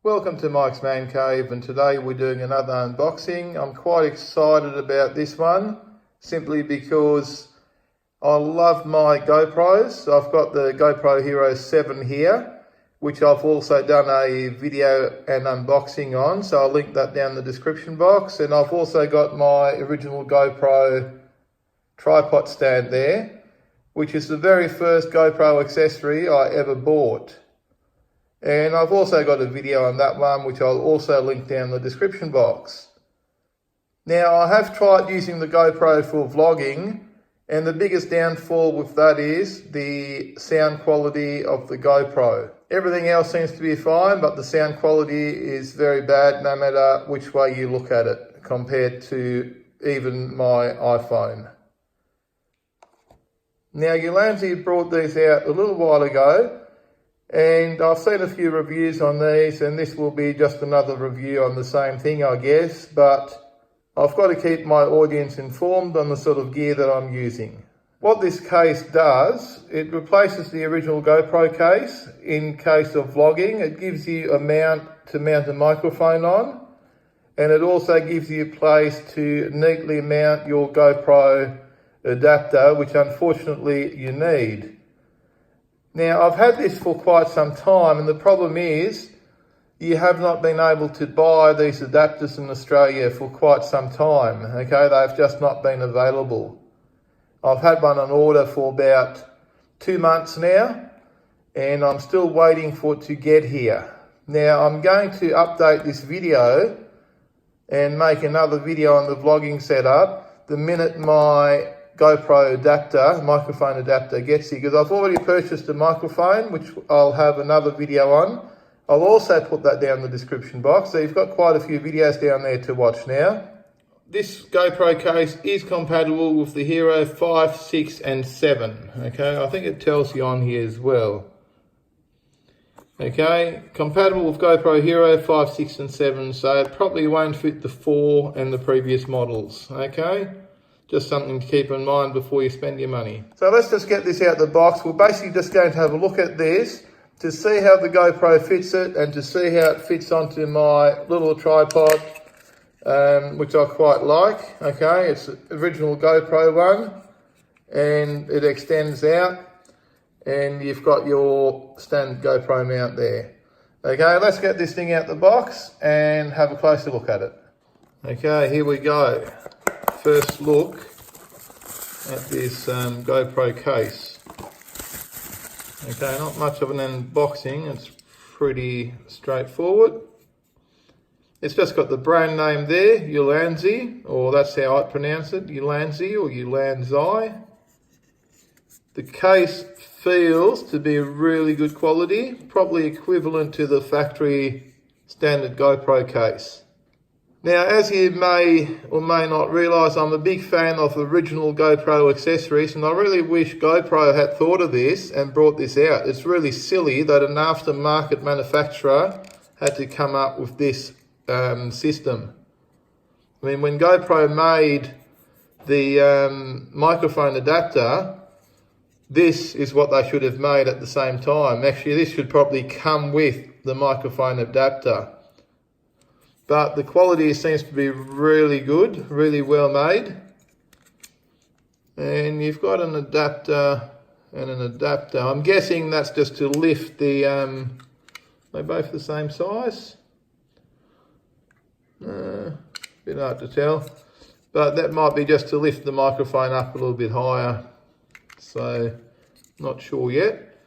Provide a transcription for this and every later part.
Welcome to Mike's Man Cave, and today we're doing another unboxing. I'm quite excited about this one simply because I love my GoPros. I've got the GoPro Hero 7 here, which I've also done a video and unboxing on, so I'll link that down in the description box. And I've also got my original GoPro tripod stand there, which is the very first GoPro accessory I ever bought. And I've also got a video on that one, which I'll also link down in the description box. Now, I have tried using the GoPro for vlogging, and the biggest downfall with that is the sound quality of the GoPro. Everything else seems to be fine, but the sound quality is very bad no matter which way you look at it, compared to even my iPhone. Now, Ulanzi brought these out a little while ago, and I've seen a few reviews on these, and this will be just another review on the same thing, I guess, but I've got to keep my audience informed on the sort of gear that I'm using. What this case does, it replaces the original GoPro case in case of vlogging. It gives you a mount to mount a microphone on, and it also gives you a place to neatly mount your GoPro adapter, which unfortunately you need. Now, I've had this for quite some time, and the problem is you have not been able to buy these adapters in Australia for quite some time, okay? They've just not been available. I've had one on order for about 2 months now, and I'm still waiting for it to get here. Now, I'm going to update this video and make another video on the vlogging setup the minute my GoPro adapter, microphone adapter gets here, because I've already purchased a microphone, which I'll have another video on. I'll also put that down in the description box, so you've got quite a few videos down there to watch now. This GoPro case is compatible with the Hero 5, 6 and 7, okay? I think it tells you on here as well. Okay, compatible with GoPro Hero 5, 6 and 7, so it probably won't fit the 4 and the previous models, okay? Just something to keep in mind before you spend your money. So let's just get this out the box. We're basically just going to have a look at this to see how the GoPro fits it and to see how it fits onto my little tripod, which I quite like. Okay, it's the original GoPro one, and it extends out, and you've got your standard GoPro mount there. Okay, let's get this thing out the box and have a closer look at it. Okay, here we go. First look at this GoPro case. Okay, not much of an unboxing, it's pretty straightforward. It's just got the brand name there, Ulanzi, or that's how I pronounce it, Ulanzi or Ulanzi. The case feels to be really good quality, probably equivalent to the factory standard GoPro case. Now, as you may or may not realise, I'm a big fan of original GoPro accessories, and I really wish GoPro had thought of this and brought this out. It's really silly that an aftermarket manufacturer had to come up with this system. I mean, when GoPro made the microphone adapter, this is what they should have made at the same time. Actually, this should probably come with the microphone adapter. But the quality seems to be really good, really well made. And you've got an adapter and an adapter. I'm guessing that's just to lift the, they're both the same size. Bit hard to tell. But that might be just to lift the microphone up a little bit higher. So, not sure yet.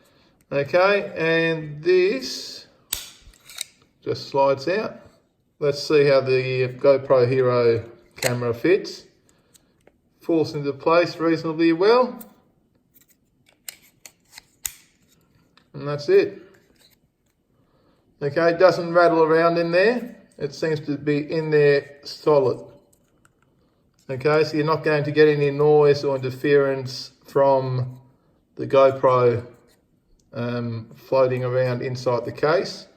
Okay, and this just slides out. Let's see how the GoPro Hero camera fits. Falls into place reasonably well. And that's it. Okay, it doesn't rattle around in there. It seems to be in there solid. Okay, so you're not going to get any noise or interference from the GoPro floating around inside the case.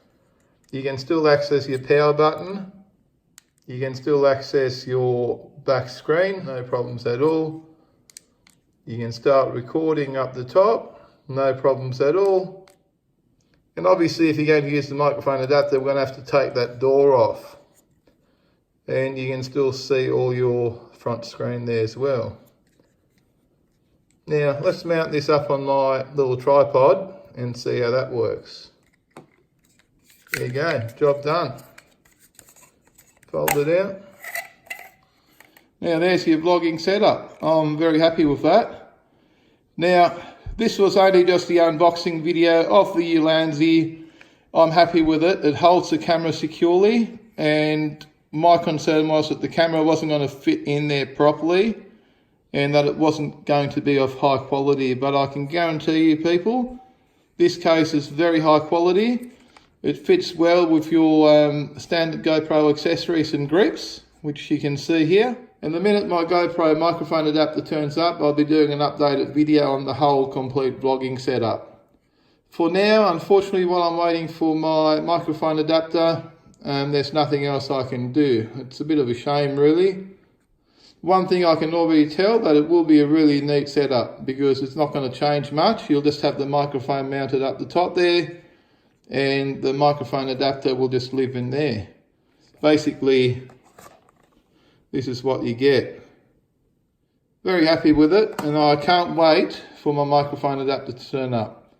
You can still access your power button. You can still access your back screen, no problems at all. You can start recording up the top, no problems at all. And obviously if you're going to use the microphone adapter, we're going to have to take that door off. And you can still see all your front screen there as well. Now let's mount this up on my little tripod and see how that works. There you go, job done. Fold it out. Now there's your vlogging setup. I'm very happy with that. Now this was only just the unboxing video of the Ulanzi. I'm happy with it. It holds the camera securely, and my concern was that the camera wasn't going to fit in there properly and that it wasn't going to be of high quality. But I can guarantee you people, this case is very high quality. It fits well with your standard GoPro accessories and grips, which you can see here. And the minute my GoPro microphone adapter turns up, I'll be doing an updated video on the whole complete vlogging setup. For now, unfortunately, while I'm waiting for my microphone adapter, there's nothing else I can do. It's a bit of a shame, really. One thing I can already tell, that it will be a really neat setup because it's not going to change much. You'll just have the microphone mounted up the top there, and the microphone adapter will just live in there. Basically, this is what you get. Very happy with it, and I can't wait for my microphone adapter to turn up.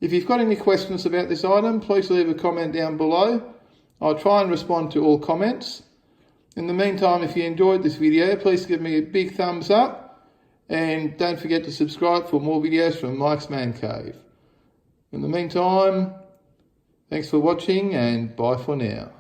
If you've got any questions about this item, please leave a comment down below. I'll try and respond to all comments. In the meantime, if you enjoyed this video, please give me a big thumbs up, and don't forget to subscribe for more videos from Mike's Man Cave. In the meantime, thanks for watching, and bye for now.